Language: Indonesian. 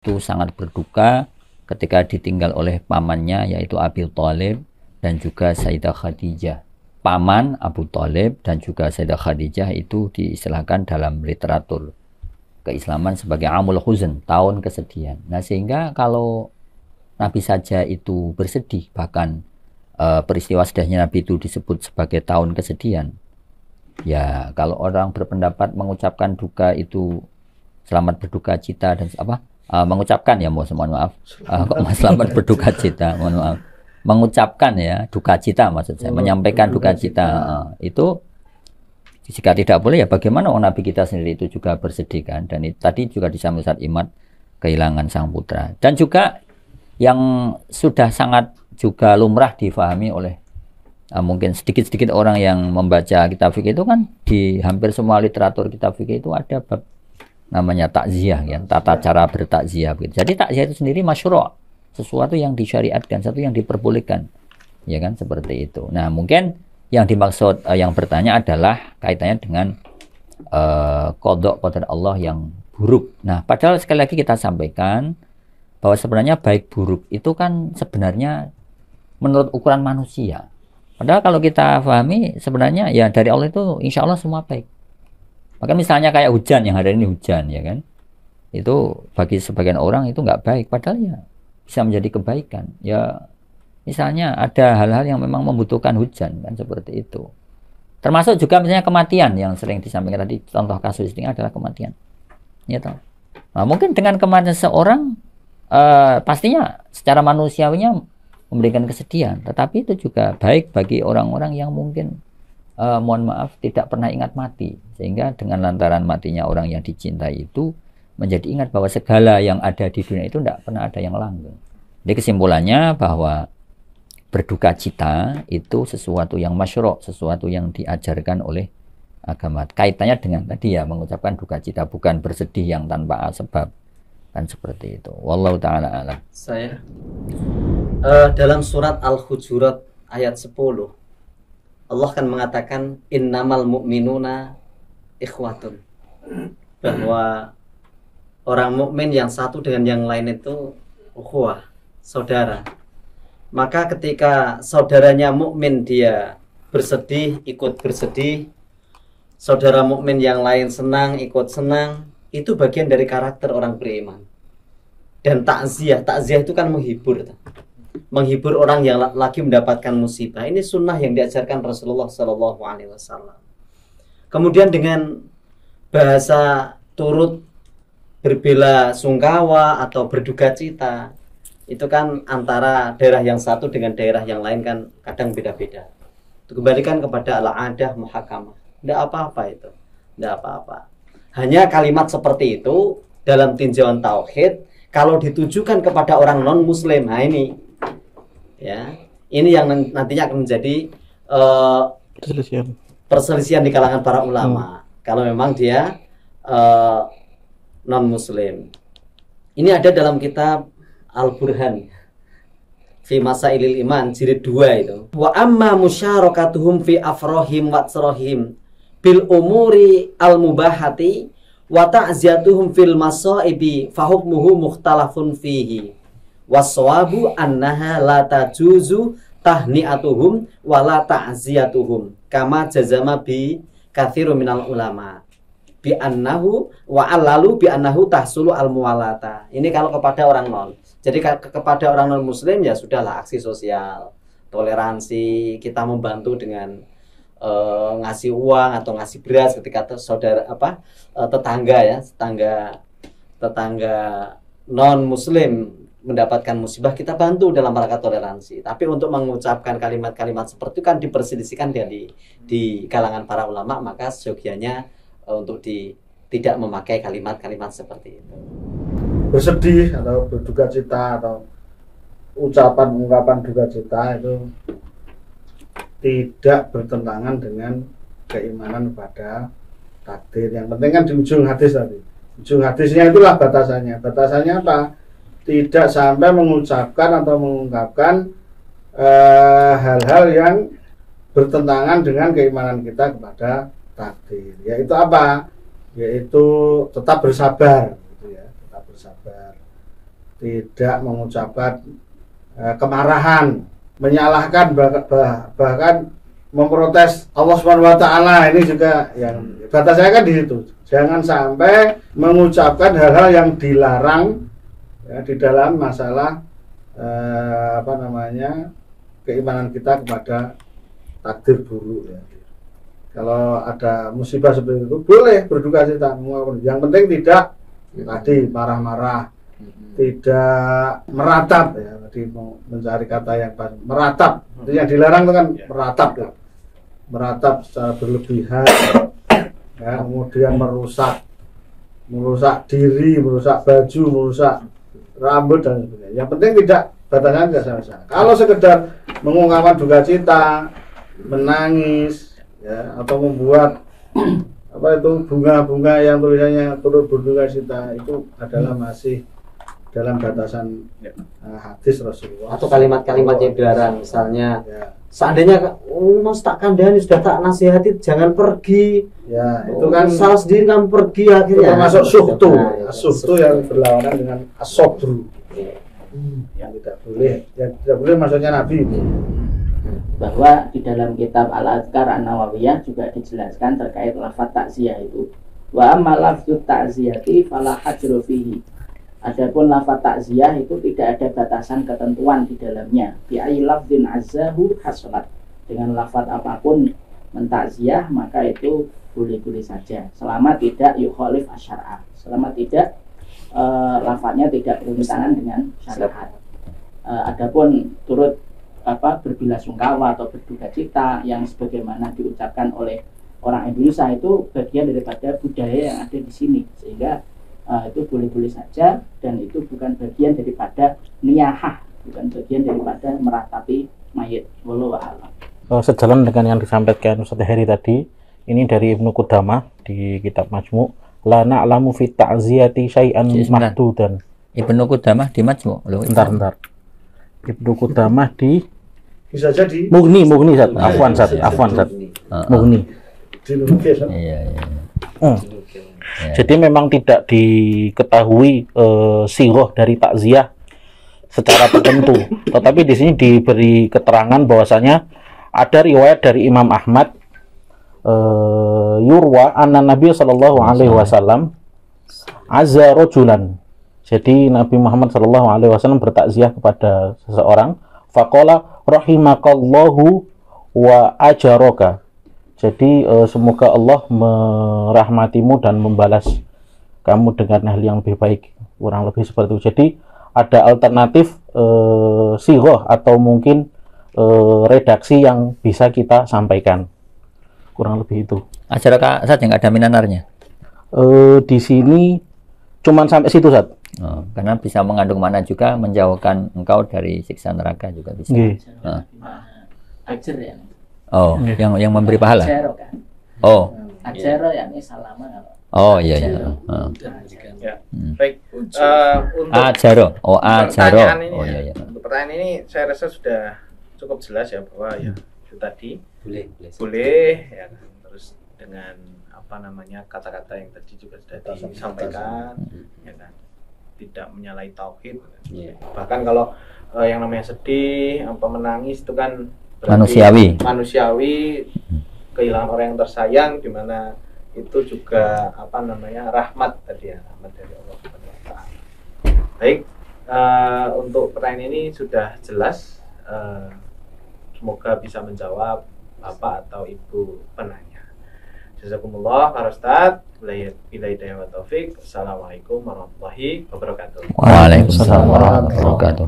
itu sangat berduka ketika ditinggal oleh pamannya yaitu Abi Thalib dan juga Sayyidah Khadijah. Paman Abu Thalib dan juga Sayyidah Khadijah itu diistilahkan dalam literatur keislaman sebagai amul huzn, tahun kesedihan. Nah, sehingga kalau Nabi saja itu bersedih, bahkan peristiwa sedihnya Nabi itu disebut sebagai tahun kesedihan. Ya, kalau orang berpendapat mengucapkan duka itu selamat berduka cita dan mengucapkan ya, mohon maaf, kok selamat berduka cita, mohon maaf, mengucapkan ya duka cita maksud saya, menyampaikan duka cita itu jika tidak boleh ya bagaimana orang Nabi kita sendiri itu juga bersedih kan. Dan itu, tadi juga disambung saat Imad kehilangan sang putra. Dan juga yang sudah sangat juga lumrah difahami oleh mungkin sedikit-sedikit orang yang membaca kitab fikih itu kan, di hampir semua literatur kitab fikih itu ada bab namanya takziah ya, tata cara bertakziah gitu. Jadi takziah itu sendiri masyru', sesuatu yang disyariatkan, sesuatu yang diperbolehkan. Ya kan, seperti itu. Nah, mungkin yang dimaksud yang bertanya adalah kaitannya dengan qada qadar Allah yang buruk. Nah, padahal sekali lagi kita sampaikan bahwa sebenarnya baik buruk itu kan sebenarnya menurut ukuran manusia. Padahal kalau kita pahami sebenarnya ya dari Allah itu insya Allah semua baik. Maka misalnya kayak hujan, yang hari ini hujan ya kan, itu bagi sebagian orang itu nggak baik, padahal ya bisa menjadi kebaikan. Ya misalnya ada hal-hal yang memang membutuhkan hujan kan, seperti itu. Termasuk juga misalnya kematian yang sering disampaikan tadi, contoh kasus ini adalah kematian. Ya toh. Nah, mungkin dengan kematian seorang pastinya secara manusiawinya memberikan kesedihan, tetapi itu juga baik bagi orang-orang yang mungkin mohon maaf tidak pernah ingat mati, sehingga dengan lantaran matinya orang yang dicintai itu menjadi ingat bahwa segala yang ada di dunia itu tidak pernah ada yang langgeng. Jadi kesimpulannya bahwa berduka cita itu sesuatu yang masyru', sesuatu yang diajarkan oleh agama. Kaitannya dengan tadi ya mengucapkan duka cita, bukan bersedih yang tanpa sebab, kan seperti itu. Wallahu taala alam. Saya dalam surat Al-Hujurat ayat 10 Allah kan mengatakan innamal mu'minuna ikhwatun, bahwa orang mukmin yang satu dengan yang lain itu ukhuwah, saudara. Maka ketika saudaranya mukmin dia bersedih, ikut bersedih, saudara mukmin yang lain senang, ikut senang, itu bagian dari karakter orang beriman. Dan takziah itu kan menghibur orang yang lagi mendapatkan musibah. Ini sunnah yang diajarkan Rasulullah SAW. Kemudian dengan bahasa turut berbela sungkawa atau berduka cita, itu kan antara daerah yang satu dengan daerah yang lain kan kadang beda-beda. Kembalikan kepada al-adah muhakamah. Tidak apa-apa itu, tidak apa-apa. Hanya kalimat seperti itu dalam tinjauan tauhid kalau ditujukan kepada orang non-muslim, nah ini ya, ini yang nantinya akan menjadi perselisihan di kalangan para ulama. Kalau memang dia non-muslim. Ini ada dalam kitab Al-Burhan fi Masailil Iman jilid 2 itu. Wa amma musyarakatuhum fi afrohim wa tsrohim bil umuri al-mubahati wa ta'ziyatuhum fil masaibi fa hukmuhu mukhtalafun fihi. Waswabu annaha la tajuzu tahni'atuhum wa la ta'ziyatuhum kama jazama bi katsirun minal ulama bi annahu wa allalu bi annahu tahsulu al muwalata. Ini kalau kepada orang non. Jadi kepada orang non muslim ya sudahlah, aksi sosial, toleransi, kita membantu dengan ngasih uang atau ngasih beras ketika saudara tetangga non muslim mendapatkan musibah, kita bantu dalam rangka toleransi. Tapi untuk mengucapkan kalimat-kalimat seperti itu kan diperselisihkan di kalangan para ulama, maka seyogianya untuk tidak memakai kalimat-kalimat seperti itu. Bersedih atau berduka cita atau ungkapan duka cita itu tidak bertentangan dengan keimanan pada takdir. Yang penting kan di ujung hadis tadi. Ujung hadisnya itulah batasannya. Batasannya apa? Tidak sampai mengucapkan atau mengungkapkan hal-hal yang bertentangan dengan keimanan kita kepada takdir. Yaitu apa? Yaitu tetap bersabar, gitu ya, tetap bersabar. tidak mengucapkan kemarahan, menyalahkan, bahkan memprotes Allah Subhanahu wa taala. Ini juga yang batasnya kan di situ. Jangan sampai mengucapkan hal-hal yang dilarang ya, di dalam masalah keimanan kita kepada takdir buruk ya. Kalau ada musibah seperti itu boleh berduka cita, yang penting tidak tadi marah-marah, tidak meratap ya, tadi mencari kata yang pas, meratap. Itu yang dilarang itu kan meratap ya. Meratap secara berlebihan ya, kemudian merusak diri, merusak baju, merusak rambut dan sebagainya. Yang penting tidak, batasannya tidak salah-salah. Kalau sekedar mengungkapkan duka cita, menangis ya, atau membuat bunga-bunga yang tulisannya turut berduka cita, itu adalah masih dalam batasan hadis Rasulullah. Atau kalimat-kalimat yang dilarang, misalnya seandainya mas tak kandani, sudah tak nasihati, jangan pergi ya, itu kan salah sendiri kamu pergi, akhirnya termasuk suhtu. Suhtu yang berlawanan dengan asobru yang tidak boleh, maksudnya Nabi bahwa di dalam kitab Al-Adhkar An-Nawawiyah juga dijelaskan terkait lafaz takziah itu. Wa amma lafzut ta'ziyati fala hajru fihi. Adapun lafaz takziah itu tidak ada batasan ketentuan di dalamnya. Bi ayyi lafzin azzahu hasalat. Dengan lafaz apapun mentakziah maka itu boleh-boleh saja selama tidak yukhalif asyara. Selama tidak lafaznya tidak bertentangan dengan syariat. Adapun turut berbelasungkawa atau berduka cita yang sebagaimana diucapkan oleh orang Indonesia itu bagian daripada budaya yang ada di sini, sehingga itu boleh-boleh saja dan itu bukan bagian daripada niyahah, bukan bagian daripada meratapi mayit. Wallahu a'lam. Sejalan dengan yang disampaikan Ustaz Heri tadi, ini dari Ibnu Qudamah di kitab Majmu', la na'lamu fi ta'ziyati syai'an mahdudan. Ibnu Qudamah di Majmu'. Bentar. Ibnu Qudamah di bisa jadi Mughni Zat. Afwan Zat. Mughni. Iya. Jadi memang tidak diketahui sirah dari takziah secara tertentu. Tetapi di sini diberi keterangan bahwasanya ada riwayat dari Imam Ahmad yurwa anna Nabi sallallahu alaihi wasallam azza rajulan. Jadi Nabi Muhammad sallallahu alaihi wasallam bertakziah kepada seseorang, faqala rahimakallahu wa ajaraka. Jadi semoga Allah merahmatimu dan membalas kamu dengan hal yang lebih baik, kurang lebih seperti itu. Jadi ada alternatif sirah atau mungkin redaksi yang bisa kita sampaikan, kurang lebih itu. Ajaraka saja nggak ada minanarnya. Di sini cuman sampai situ Ustaz. Karena bisa mengandung makna juga menjauhkan engkau dari siksa neraka juga bisa. Ajar ya. Oh, yang memberi pahala. Ajaro kan. Oh. Ajaro yakni salama. Oh iya. Baik. Ajaro. Oh, ajaro. Oh iya. Untuk pertanyaan ini saya rasa sudah cukup jelas ya, bahwa ya itu tadi boleh ya, terus dengan kata-kata yang tadi juga sudah disampaikan ya kan, tidak menyalahi tauhid. Bahkan kalau yang namanya sedih, menangis itu kan manusiawi, kehilangan orang yang tersayang, di mana itu juga rahmat tadi ya, rahmat dari Allah Subhanahu wa taala. Baik, untuk pertanyaan ini sudah jelas, semoga bisa menjawab Bapak atau Ibu penanya. Jazakumullah para Ustaz, bila hidayah wa taufik. Assalamualaikum warahmatullahi wabarakatuh. Waalaikumsalam warahmatullahi wabarakatuh.